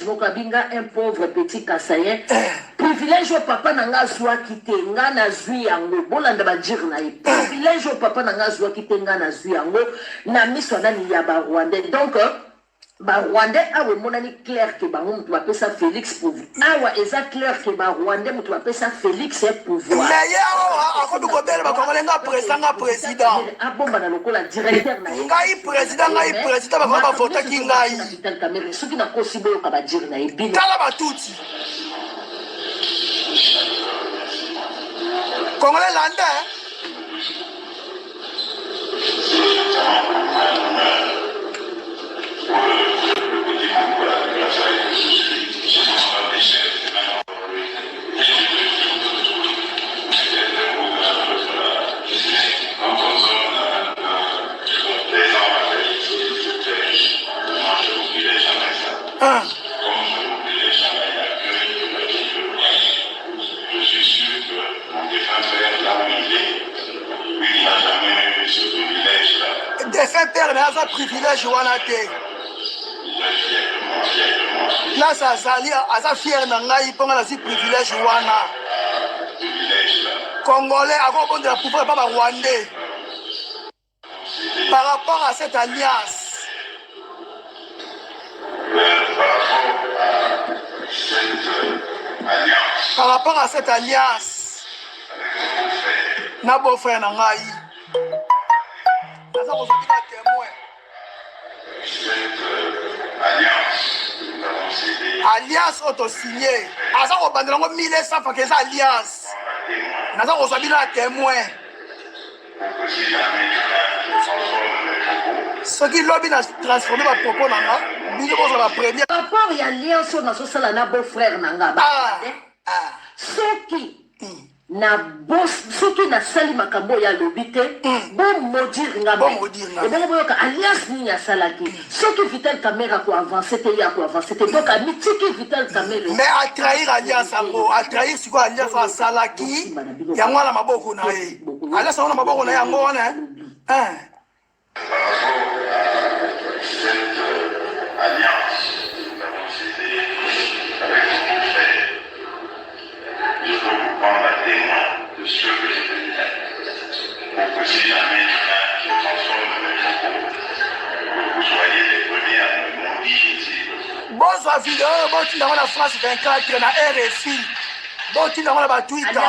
Mokabinga, un pauvre petit Kassayen. Privilège au papa nanga zwa kite nga na zwi yango. Bolanda ba dire na ye. Privilège au papa nanga zwa kite nga na zwi yango. Na miso na ni ya ba Rwandais. Donc, ba Rwandais awe monani clair que ba mutu va pesa Félix pouvoir. Awa eza clair que ba Rwandais mutu va pesa Félix et pouvoir. Mais ya ako du kobela ba kongole nga président. A bomba na lokola directeur na. Ngai président ba ba voter ki ngai. Vital Kamerhe soki na kosibo ka ba dire na ebino. Kala ba tuti. Congolais landais. Père n'a pas privilège wanate. Là ça sali asa fier na ngai ponga na si privilège wana. Congolais avant bon de la pouvoir pas rwandais. Par rapport à cette alliance. Par rapport à cette alliance. Na beau frère na ngai. Alliance auto-signée. Asa ko bandela ngo 1100 fa keza alliance. Naza ko sabina témoin. Ce qui lobby na transformer ma propos nanga, bino ko la première. Rapport ya alliance na so sala na beau frère nanga. Soki na boss soki na sali makambo ya lobite bon modir nga et bien boyoka alliance ni ya salaki soki Vital Kamerhe ko avancer te ya ko avancer te donc amitié Vital Kamerhe mais à trahir alliance ango à trahir siko alliance à salaki ya ngwana maboko na ye alliance na maboko na yango wana Si jamais je transforme mes propos, vous soyez les premiers à me maudire ici. Bonsoir vidéo, bon tu dans la France 24 na RFI. Bon tu dans la Twitter.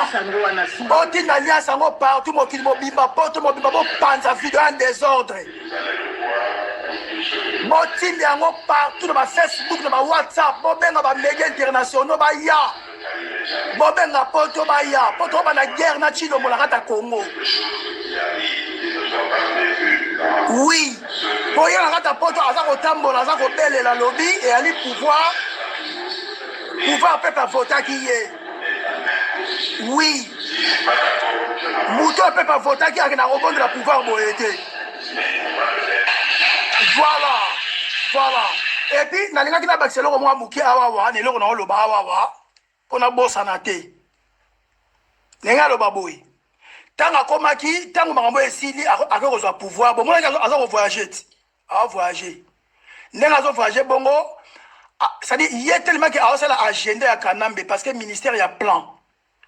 Bon tu dans l'alliance en partout mon kilo bimba poto mon bimba bon panza vidéo en désordre. Bon tu dans partout dans ma Facebook, dans ma WhatsApp, bon ben dans ma média internationaux ba ya. Bon ben na poto ba ya, poto ba na guerre na chino mo la rata Congo. Oui. Pour y aller à ta porte, à sa rotambo, à sa rebelle la lobby et aller pouvoir peuple voter qui est. Oui. Mouton peuple voter qui a un rebond de la pouvoir moïté. Voilà. Et puis, dans les gens qui ont accès au moins mouké awawa, ne l'on a le bawawa, on a beau sanate. Nenga le baboui. Tant à Komaki, tant que Marambo est ici, à cause du pouvoir, bon, moi, je vais voyager. À voyager. N'est-ce pas voyager, bongo? C'est-à-dire, il y a tellement qu'il y a l'agenda à Kanambe, parce que le ministère, il y a plan.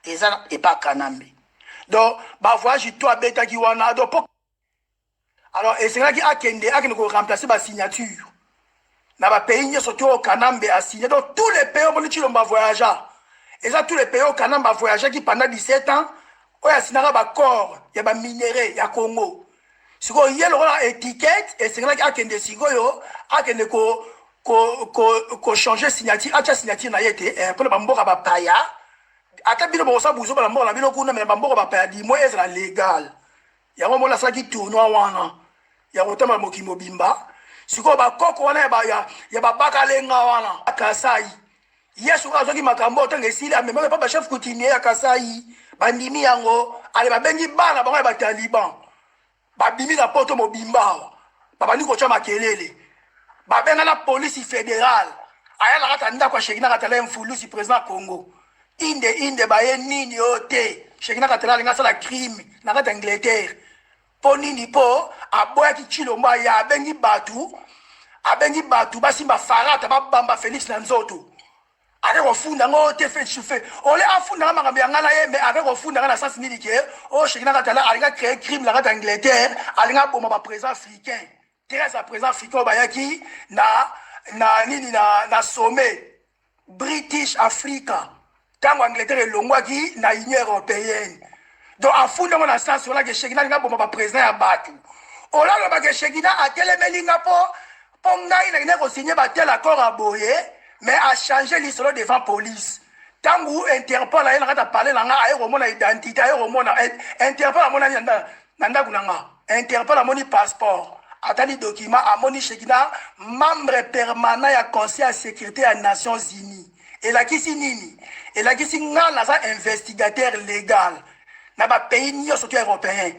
Et ça, et pas Kanambe. Donc, bah, voyage, toi, bêta, qui wana, donc, alors, et c'est là qu'il y a Kende, qui remplacer ma signature. Dans le pays, surtout au Kanambe, à signer. Donc, tous les pays, on va voyager. Et ça, tous les pays au Kanambe, va voyager, qui pendant 17 ans, oya sinaka ba corps ya ba minéraux ya Congo siko yelo la étiquette et c'est là qui akende sikoyo akende ko changer signature acha signature na yete pour ba mboka ba paya ata bino bo sa buzo ba mboka na bino kuna mais ba mboka ba paya di mo ezra légal ya mo la saki tournoi wana ya kotama mokimo bimba siko ba koko wana ya ba bakalenga wana Kasai yesu azoki makambo tange sili amema pa ba chef coutumier ya Kasai bandimi yango ale babengi bana bango ba taliban babimi na poto mobimba babandi ko chama kelele babenga na police fédérale aya na kata ndako shekina katala mfulusi président Congo inde baye nini ote shekina katala linga sala crime na kata Angleterre po nini po aboya ki chilomba ya bengi batu abengi batu basimba farata babamba Félix na nzoto ake kofunda ngo te fait chauffé ole afunda nga makambo yanga na ye mais ake kofunda nga na sens nini ke o shekina katala alinga créer crime la kata Angleterre alinga boma ba président africain très à présent africain bayaki na nini na sommet British Africa tango Angleterre elongwaki na Union européenne donc afunda ngo na sens ola ke shekina alinga boma ba président ya batu ola lo ba ke shekina atelemeli nga po ngai na ine ko signer ba tel accord à boye mais a changé l'histoire devant police. Tant que Interpol a parlé de l'identité, Interpol a mon Interpol a mon passeport. Attendez document a mon chekina membre permanent à conseil de sécurité des Nations Unies. Et là qui c'est nini? Et là qui c'est investigateur légal. N'a pas pays ni surtout européen.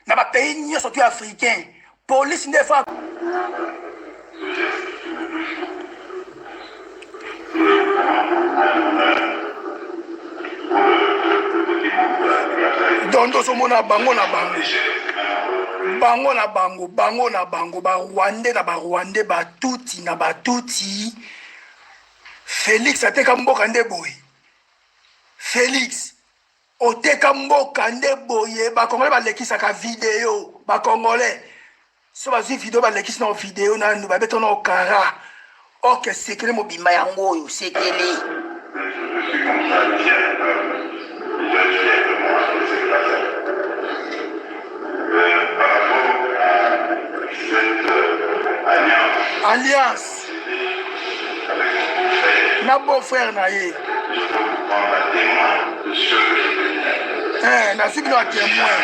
N'a pas pays ni surtout africain. Police ne fait Dondo somona bango na bango ba Rwandais batuti na batuti Félix ateka mboka nde boye Félix oteka mboka nde boye ba congolais balekisaka vidéo ba congolais so bazwi vidéo balekisi na vidéo na ndu babeto na okara ok sekele mobimba yango oyo sekele alliance na beau-frère na ye na subi na témoin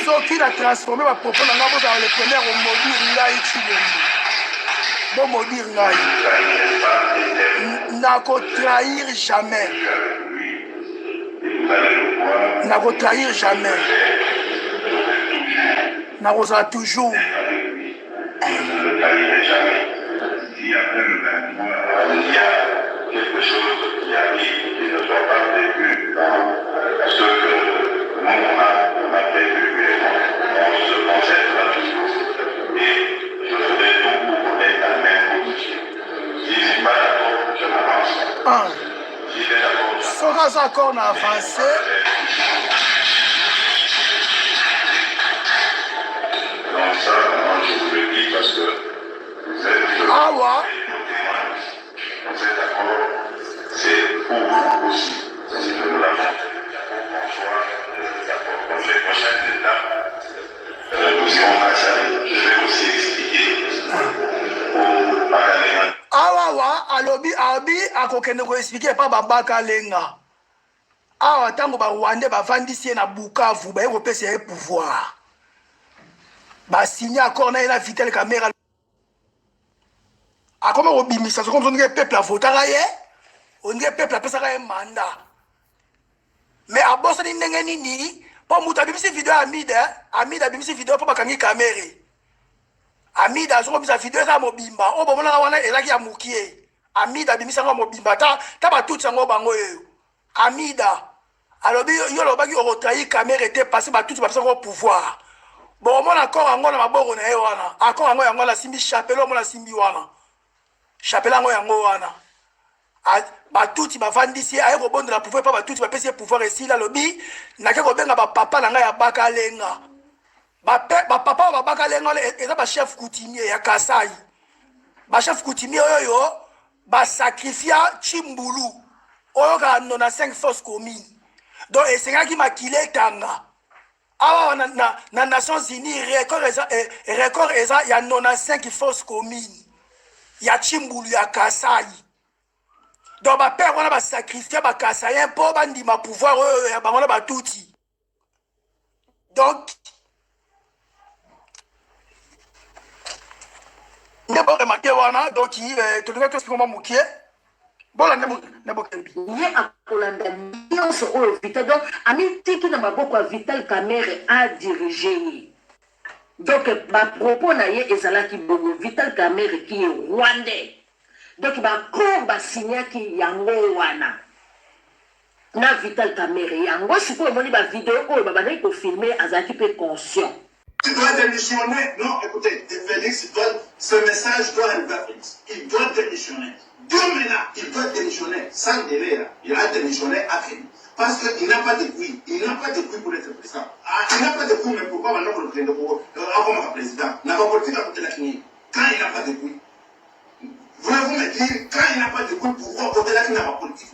soki na transformé ba propos na ngabo dans le premier au module ngai chilombo bon module ngai na ko trahir jamais na ko trahir jamais na ko sera toujours il y a quelque chose qui arrive qui ne soit pas prévu dans ce que nous on a prévu, mais on se concentre toujours. Et je ferai tout pour connaître la même position. S'il n'est pas d'accord, je m'avance. S'il est d'accord, sera d'accord na avancer. Donc ça, moi je vous le dis parce que vous êtes... Ah ouais. Vous êtes d'accord, c'est pour vous aussi. Si nous l'avons fait, on soit d'accord. Pour les prochaines étapes, nous irons à ça. Je vais aussi expliquer au Parlement. Awa alobi akokende ko expliquer pa babaka lenga. Awa tango ba Rwanda ba vandisi na Bukavu ba ko pesa pouvoir. Ba signer accord na Vital Kamerhe. A comment obimisa so comme on dirait peuple a voté là on dirait peuple a pesa un mandat. Mais a bossa ni ndenge nini po muta bimisi vidéo Amida bimisi vidéo po bakangi Kamerhe. Amida so bisa vidéo za mobimba o bomona wana elaki ya mukie Amida bimisa ngo mobimba ta ba tout sango bango yo Amida alobi yo lobaki o retrahi Kamerhe te passer ba tout ba pesa ngo pouvoir bon mon accord ngo na maboko na ye wana accord ngo yango la simbi chapelo mo la simbi wana chapela ngo yango wana ba tout ba vandisi aye ko bonde la pouvoir pa ba tout ba pesa pouvoir ici la lobby na ke ko benga ba papa na nga ya bakalenga ba papa ba bakalenga eza ba chef coutumier ya Kasai ba chef coutumier oyo ba sacrifier Chimbulu oyo ka 95 force commune donc esengaki makile tanga awa na Nations Unies record eza ya 95 force commune ya Chimbulu ya Kasai donc ba père wana ba sacrifier ba Kasai po bandima pouvoir oyo ya bango ba tuti donc ne bon remarquer wana donc tu dois expliquer comment mukie bon ne bon kelbi ye akolanda nyonso oyo Vital donc ami tiki na maboko ya Vital Kamerhe a dirigé donc ba propos na ye ezalaki bongo Vital Kamerhe qui est rwandais donc ba ko ba signaki yango wana na Vital Kamerhe yango sikoyo moni ba vidéo oyo ba bandaki ko filmer azalaki pe conscient Tu dois démissionner. Non, écoutez, Félix, ce message doit arriver à Félix. Il doit démissionner. Dieu maintenant, il doit démissionner. Sans délai, là. Il a démissionné à Félix. Parce qu'il n'a pas de couilles. Il n'a pas de couilles pour être président. Il n'a pas de couilles, mais pourquoi maintenant pour le président comme président? N'a pas politique à côté de la Kini. Quand il n'a pas de couilles. Voulez-vous me dire, quand il n'a pas de couilles, pourquoi côté de la Kini n'a pas politique?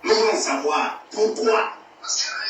Nous voulons savoir pourquoi. Parce que